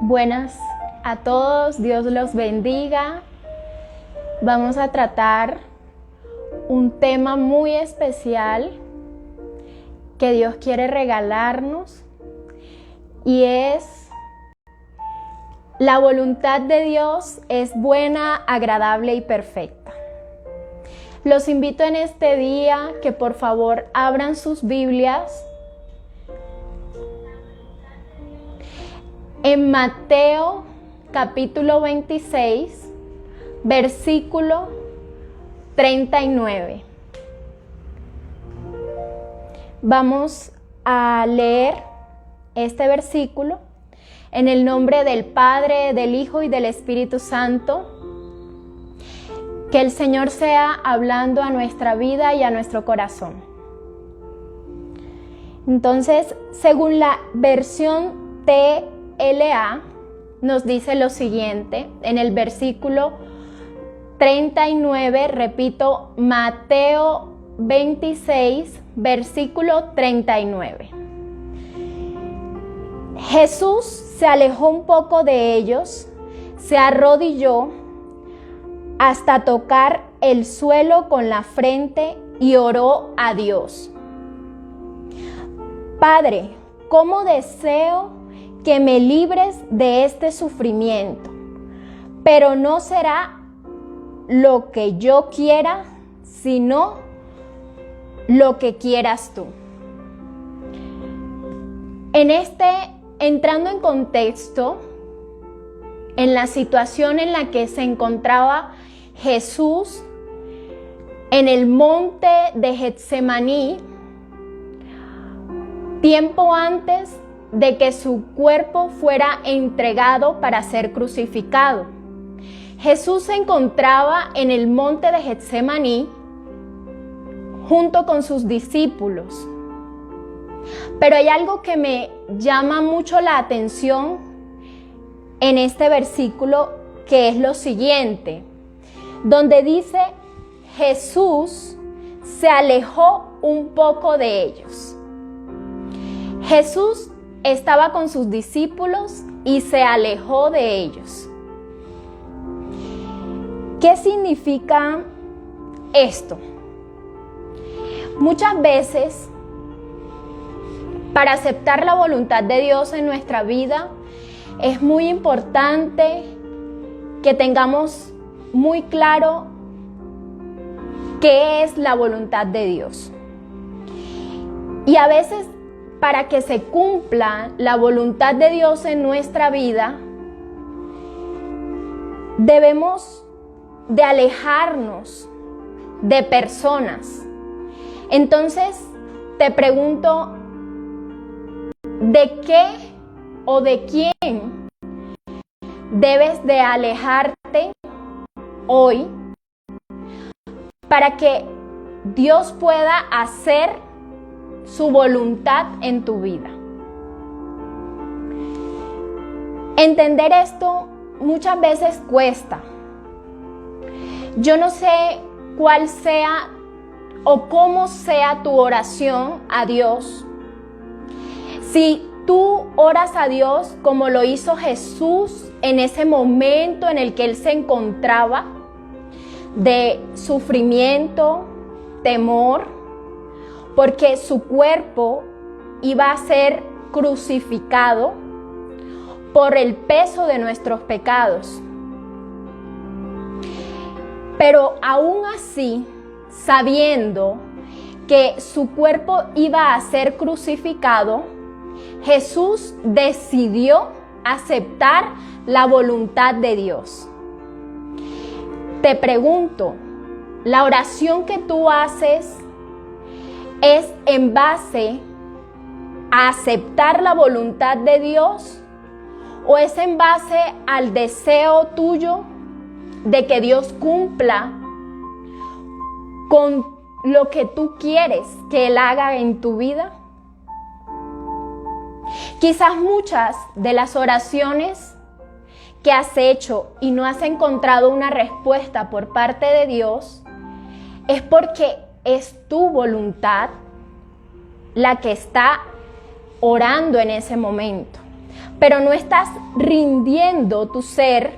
Buenas a todos, Dios los bendiga. Vamos a tratar un tema muy especial que Dios quiere regalarnos y es: la voluntad de Dios es buena, agradable y perfecta. Los invito en este día que por favor abran sus Biblias en Mateo capítulo 26, versículo 39. Vamos a leer este versículo en el nombre del Padre, del Hijo y del Espíritu Santo. Que el Señor sea hablando a nuestra vida y a nuestro corazón. Entonces, según la versión TLA, nos dice lo siguiente en el versículo 39, repito, Mateo 26, versículo 39. Jesús se alejó un poco de ellos, se arrodilló hasta tocar el suelo con la frente y oró a Dios. Padre, ¿cómo deseo que me libres de este sufrimiento? Pero no será lo que yo quiera, sino lo que quieras tú. Entrando en contexto, en la situación en la que se encontraba Jesús en el monte de Getsemaní, tiempo antes de que su cuerpo fuera entregado para ser crucificado. Jesús se encontraba en el monte de Getsemaní junto con sus discípulos. Pero hay algo que me llama mucho la atención en este versículo, que es lo siguiente, donde dice: Jesús se alejó un poco de ellos. Jesús estaba con sus discípulos y se alejó de ellos. ¿Qué significa esto? Muchas veces, para aceptar la voluntad de Dios en nuestra vida, es muy importante que tengamos muy claro qué es la voluntad de Dios. Y a veces, para que se cumpla la voluntad de Dios en nuestra vida, debemos de alejarnos de personas. Entonces, te pregunto, ¿de qué o de quién debes de alejarte hoy para que Dios pueda hacer su voluntad en tu vida? Entender esto muchas veces cuesta. Yo no sé cuál sea o cómo sea tu oración a Dios. Si tú oras a Dios como lo hizo Jesús en ese momento en el que Él se encontraba de sufrimiento, temor, porque su cuerpo iba a ser crucificado por el peso de nuestros pecados. Pero aún así, sabiendo que su cuerpo iba a ser crucificado, Jesús decidió aceptar la voluntad de Dios. Te pregunto, ¿la oración que tú haces es en base a aceptar la voluntad de Dios o es en base al deseo tuyo de que Dios cumpla con lo que tú quieres que Él haga en tu vida? Quizás muchas de las oraciones que has hecho y no has encontrado una respuesta por parte de Dios es porque es tu voluntad la que está orando en ese momento. pero no estás rindiendo tu ser,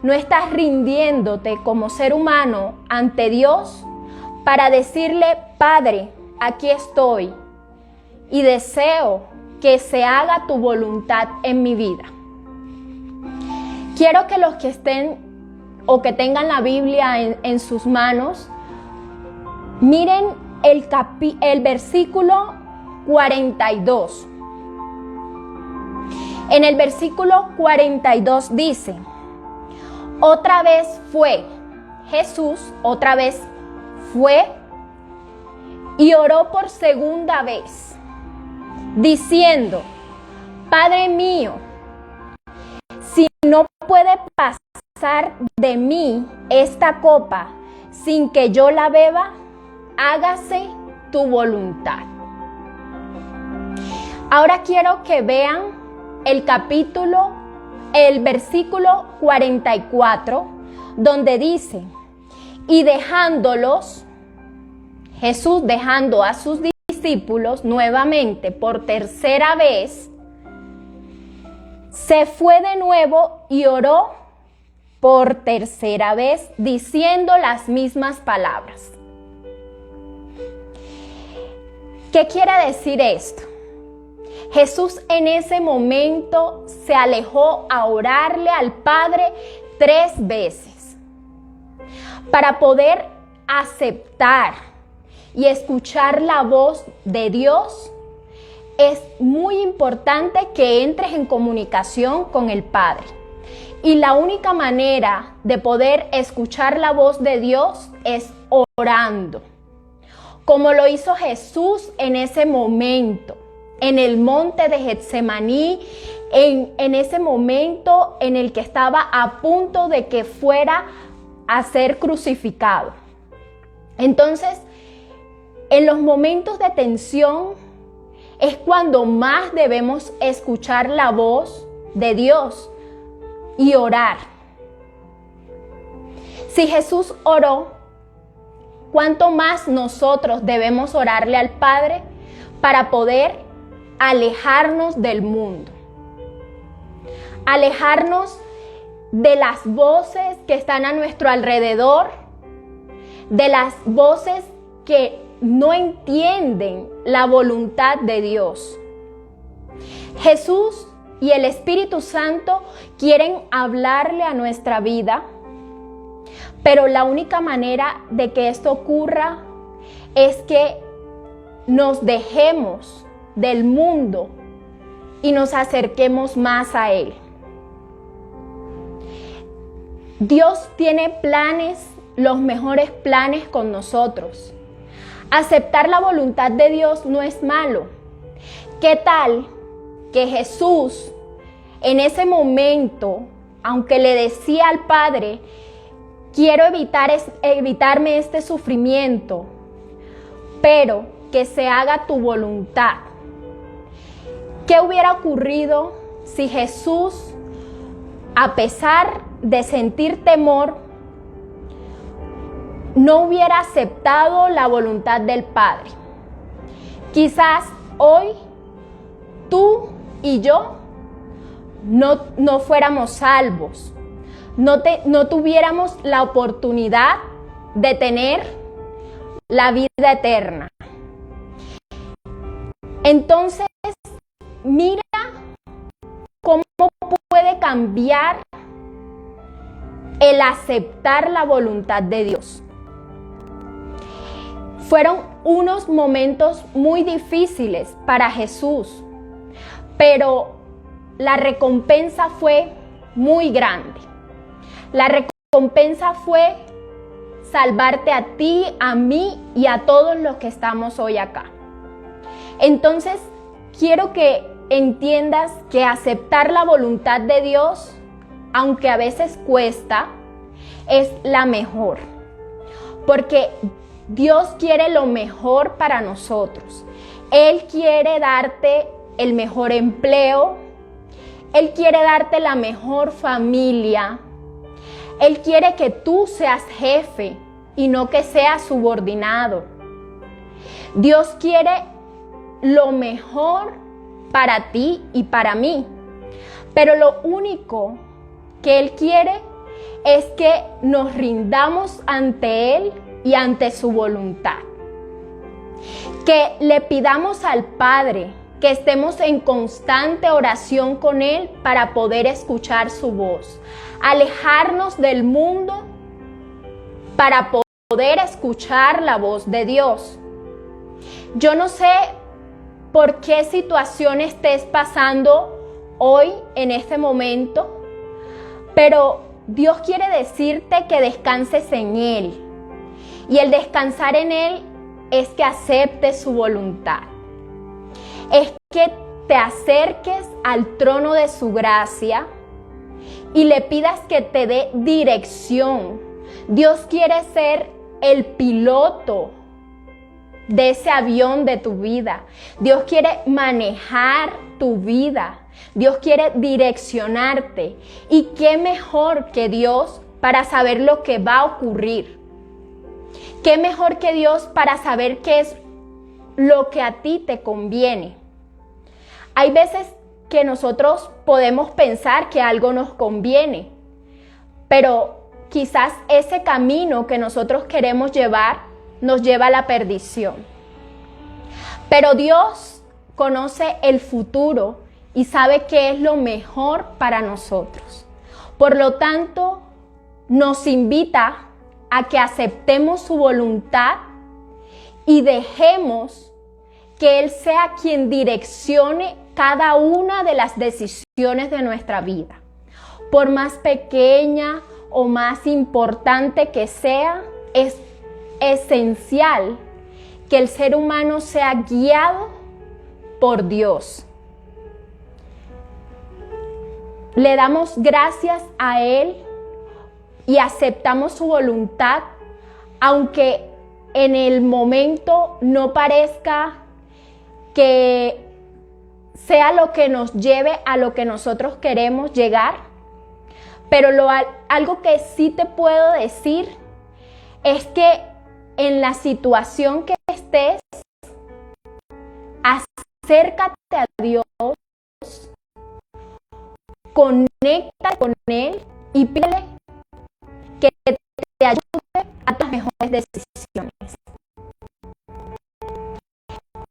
no estás rindiéndote como ser humano ante Dios para decirle: Padre, aquí estoy y deseo que se haga tu voluntad en mi vida. Quiero que los que estén o que tengan la Biblia en sus manos, miren el versículo 42. En el versículo 42 dice: otra vez fue Jesús, otra vez fue y oró por segunda vez, diciendo: Padre mío, si no puede pasar de mí esta copa sin que yo la beba, hágase tu voluntad. Ahora quiero que vean el versículo 44, donde dice: y dejándolos, Jesús dejando a sus discípulos nuevamente por tercera vez, se fue de nuevo y oró por tercera vez, diciendo las mismas palabras. ¿Qué quiere decir esto? Jesús en ese momento se alejó a orarle al Padre 3 veces para poder aceptar y escuchar la voz de Dios. Es muy importante que entres en comunicación con el Padre. Y la única manera de poder escuchar la voz de Dios es orando, como lo hizo Jesús en ese momento, en el monte de Getsemaní, en ese momento en el que estaba a punto de que fuera a ser crucificado. Entonces, en los momentos de tensión es cuando más debemos escuchar la voz de Dios y orar. Si Jesús oró, ¿cuánto más nosotros debemos orarle al Padre para poder alejarnos del mundo? Alejarnos de las voces que están a nuestro alrededor, de las voces que no entienden la voluntad de Dios. Jesús y el Espíritu Santo quieren hablarle a nuestra vida, pero la única manera de que esto ocurra es que nos dejemos del mundo y nos acerquemos más a Él. Dios tiene planes, los mejores planes con nosotros. Aceptar la voluntad de Dios no es malo. ¿Qué tal que Jesús en ese momento, aunque le decía al Padre: quiero evitarme este sufrimiento, pero que se haga tu voluntad? ¿Qué hubiera ocurrido si Jesús, a pesar de sentir temor, no hubiera aceptado la voluntad del Padre? Quizás hoy tú y yo no fuéramos salvos, no tuviéramos la oportunidad de tener la vida eterna. Entonces, mira cómo puede cambiar el aceptar la voluntad de Dios. Fueron unos momentos muy difíciles para Jesús, pero la recompensa fue muy grande. La recompensa fue salvarte a ti, a mí y a todos los que estamos hoy acá. Entonces, quiero que entiendas que aceptar la voluntad de Dios, aunque a veces cuesta, es la mejor. Porque Dios quiere lo mejor para nosotros. Él quiere darte el mejor empleo. Él quiere darte la mejor familia. Él quiere que tú seas jefe y no que seas subordinado. Dios quiere lo mejor para ti y para mí. Pero lo único que Él quiere es que nos rindamos ante Él y ante su voluntad. Que le pidamos al Padre que estemos en constante oración con Él para poder escuchar su voz. Alejarnos del mundo para poder escuchar la voz de Dios. Yo no sé por qué situación estés pasando hoy, en este momento, pero Dios quiere decirte que descanses en Él. Y el descansar en Él es que aceptes su voluntad. Es que te acerques al trono de su gracia y le pidas que te dé dirección. Dios quiere ser el piloto de ese avión de tu vida. Dios quiere manejar tu vida. Dios quiere direccionarte. ¿Y qué mejor que Dios para saber lo que va a ocurrir? ¿Qué mejor que Dios para saber qué es lo que a ti te conviene? Hay veces que nosotros podemos pensar que algo nos conviene, pero quizás ese camino que nosotros queremos llevar nos lleva a la perdición. Pero Dios conoce el futuro y sabe qué es lo mejor para nosotros. Por lo tanto, nos invita a que aceptemos su voluntad y dejemos que Él sea quien direccione cada una de las decisiones de nuestra vida. Por más pequeña o más importante que sea, es esencial que el ser humano sea guiado por Dios. Le damos gracias a Él y aceptamos su voluntad, aunque en el momento no parezca que sea lo que nos lleve a lo que nosotros queremos llegar. Pero algo que sí te puedo decir es que en la situación que estés, acércate a Dios, conéctate con Él y pídele que te ayude a tus mejores decisiones.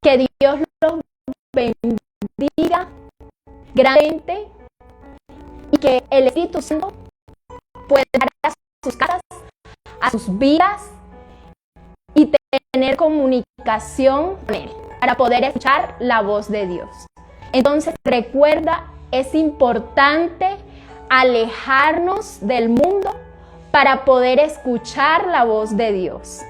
Que Dios los bendiga grandemente y que el Espíritu Santo pueda dar a sus casas, a sus vidas y tener comunicación con Él para poder escuchar la voz de Dios. Entonces recuerda, es importante alejarnos del mundo para poder escuchar la voz de Dios.